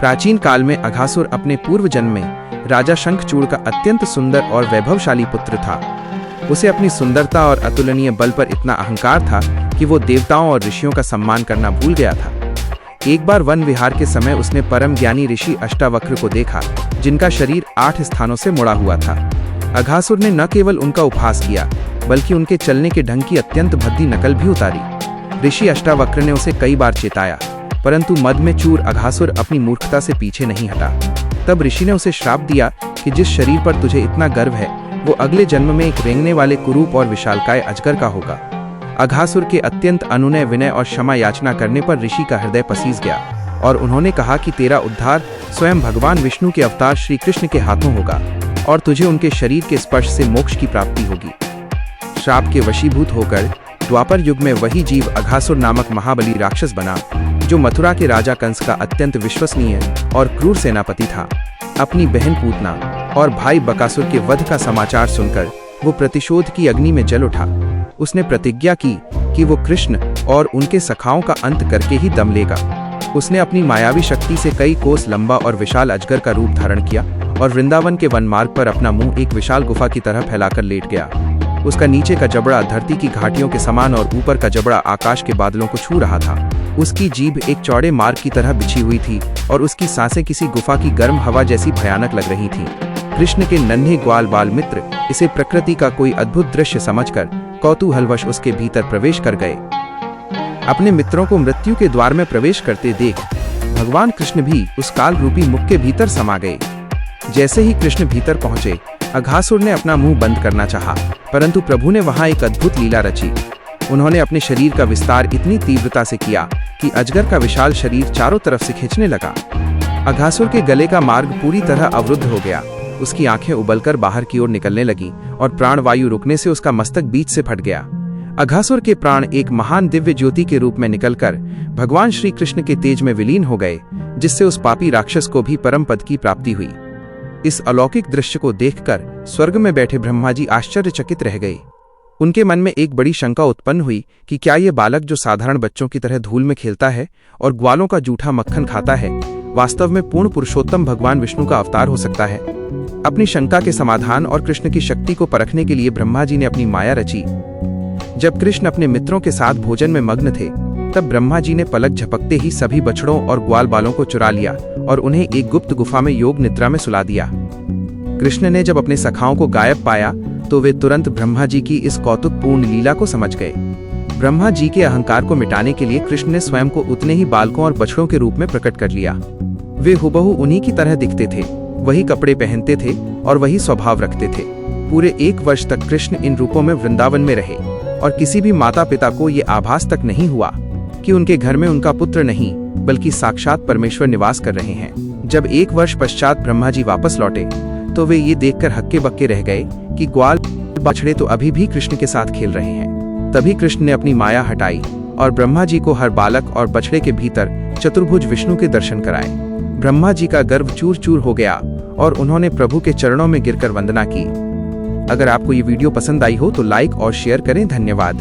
प्राचीन काल में अघासुर अपने पूर्व जन्म में राजा शंखचूड़ का अत्यंत सुंदर और वैभवशाली पुत्र था। उसे अपनी सुंदरता और अतुलनीय बल पर इतना अहंकार था कि वो देवताओं और ऋषियों का सम्मान करना भूल गया था। एक बार वन विहार के समय उसने परम ज्ञानी ऋषि अष्टावक्र को देखा, जिनका शरीर 8 स्थानों से मुड़ा हुआ था। अघासुर ने न केवल उनका उपहास किया, बल्कि उनके चलने के ढंग की अत्यंत भद्दी नकल भी उतारी। ऋषि अष्टावक्र ने उसे कई बार चेताया, परंतु मद में चूर अघासुर अपनी मूर्खता से पीछे नहीं हटा। तब ऋषि ने उसे श्राप दिया कि जिस शरीर पर तुझे इतना गर्व है, वो अगले जन्म में एक रेंगने वाले कुरूप और विशालकाय अजगर का होगा। अघासुर के अत्यंत अनुनय, विनय और क्षमा याचना करने पर ऋषि का हृदय पसीज गया और उन्होंने कहा कि तेरा उद्धार स्वयं भगवान विष्णु के अवतार श्री कृष्ण के हाथों होगा और तुझे उनके शरीर के स्पर्श से मोक्ष की प्राप्ति होगी। श्राप के वशीभूत होकर द्वापर युग में वही जीव अघासुर नामक महाबली राक्षस बना, जो मथुरा के राजा कंस का अत्यंत विश्वसनीय और क्रूर सेनापति था। अपनी बहन पूतना और भाई बकासुर के वध का समाचार सुनकर वो प्रतिशोध की अग्नि में जल उठा। उसने प्रतिज्ञा की कि वो कृष्ण और उनके सखाओं का अंत करके ही दम लेगा। उसने अपनी मायावी शक्ति से कई कोस लंबा और विशाल अजगर का रूप धारण किया और वृंदावन के वन मार्ग पर अपना मुंह एक विशाल गुफा की तरह फैलाकर लेट गया। उसका नीचे का जबड़ा धरती की घाटियों के समान और ऊपर का जबड़ा आकाश के बादलों को छू रहा था। उसकी जीभ एक चौड़े मार्ग की तरह बिछी हुई थी और उसकी सांसें किसी गुफा की गर्म हवा जैसी भयानक लग रही थीं। कृष्ण के नन्हे ग्वाल बाल मित्र इसे प्रकृति का कोई अद्भुत दृश्य समझकर कौतूहलवश उसके भीतर प्रवेश कर गए। अपने मित्रों को मृत्यु के द्वार में प्रवेश करते देख भगवान कृष्ण भी उस काल रूपी मुख के भीतर समा गए। जैसे ही कृष्ण भीतर पहुंचे, अघासुर ने अपना मुंह बंद करना चाहा, परंतु प्रभु ने वहां एक अद्भुत लीला रची। उन्होंने अपने शरीर का विस्तार इतनी तीव्रता से किया कि अजगर का विशाल शरीर चारों तरफ से खींचने लगा। अघासुर के गले का मार्ग पूरी तरह अवरुद्ध हो गया। उसकी आंखें उबलकर बाहर की ओर निकलने लगीं और प्राणवायु रुकने से उसका मस्तक बीच से फट गया। अघासुर के प्राण एक महान दिव्य ज्योति के रूप में निकलकर भगवान श्री कृष्ण के तेज में विलीन हो गए, जिससे उस पापी राक्षस को भी परम पद की प्राप्ति हुई। इस अलौकिक दृश्य को देखकर स्वर्ग में बैठे ब्रह्मा जी आश्चर्यचकित रह गए। उनके मन में एक बड़ी शंका उत्पन्न हुई कि क्या ये बालक, जो साधारण बच्चों की तरह धूल में खेलता है और ग्वालों का जूठा मक्खन खाता है, वास्तव में पूर्ण पुरुषोत्तम भगवान विष्णु का अवतार हो सकता है। अपनी शंका के समाधान और कृष्ण की शक्ति को परखने के लिए ब्रह्मा जी ने अपनी माया रची। जब कृष्ण अपने मित्रों के साथ भोजन में मग्न थे, तब ब्रह्मा जी ने पलक झपकते ही सभी बछड़ों और ग्वाल बालों को चुरा लिया और उन्हें एक गुप्त गुफा में योग निद्रा में सुला दिया। कृष्ण ने जब अपने सखाओं को गायब पाया, तो वे तुरंत ब्रह्मा जी की इस कौतुकपूर्ण लीला को समझ गए। ब्रह्मा जी के अहंकार को मिटाने के लिए कृष्ण ने स्वयं को उतने ही बालकों और बछड़ों के रूप में प्रकट कर लिया। वे हुबहू उन्हीं की तरह दिखते थे, वही कपड़े पहनते थे और वही स्वभाव रखते थे। पूरे 1 वर्ष तक कृष्ण इन रूपों में वृंदावन में रहे और किसी भी माता पिता को ये आभास तक नहीं हुआ कि उनके घर में उनका पुत्र नहीं, बल्कि साक्षात परमेश्वर निवास कर रहे हैं। जब 1 वर्ष पश्चात ब्रह्मा जी वापस लौटे, तो वे ये देखकर हक्के बक्के रह गए कि ग्वाल बछड़े तो अभी भी कृष्ण के साथ खेल रहे हैं। तभी कृष्ण ने अपनी माया हटाई और ब्रह्मा जी को हर बालक और बछड़े के भीतर चतुर्भुज विष्णु के दर्शन कराए। ब्रह्मा जी का गर्व चूर चूर हो गया और उन्होंने प्रभु के चरणों में गिरकर वंदना की। अगर आपको ये वीडियो पसंद आई हो तो लाइक और शेयर करें। धन्यवाद।